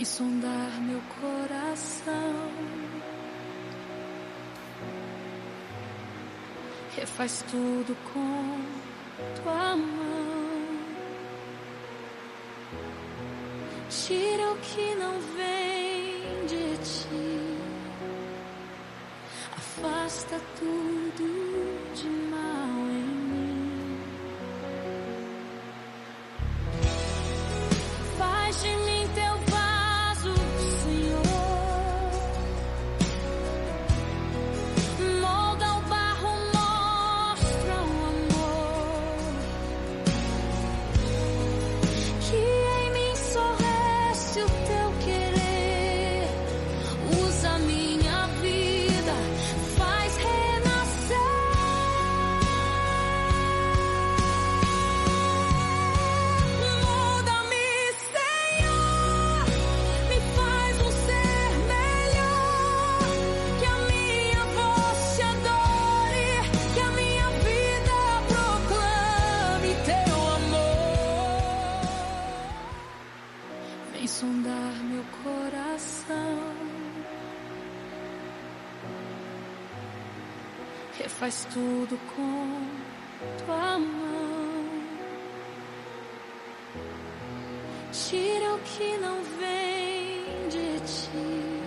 Vem sondar meu coração, refaz tudo com tua mão. Tira o que não vem de ti, afasta tudo de mal em mim. Faz de mim teu vaso, Senhor. Molda o barro, mostra o amor que em mim só reste o teu querer. Usa minha vida, faz renascer. Muda-me, Senhor, me faz um ser melhor. Que a minha voz te adore, que a minha vida proclame teu amor. Vem sondar meu coração, refaz tudo com tua mão. Tira o que não vem de ti,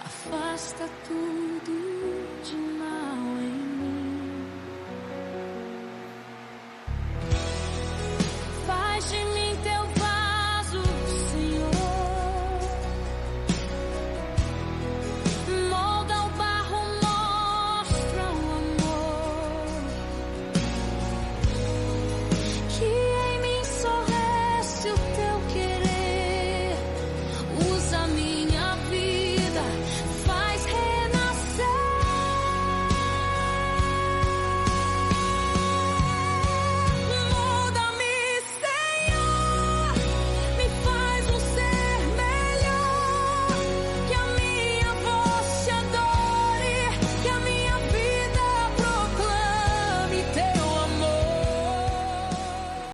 afasta tudo de mal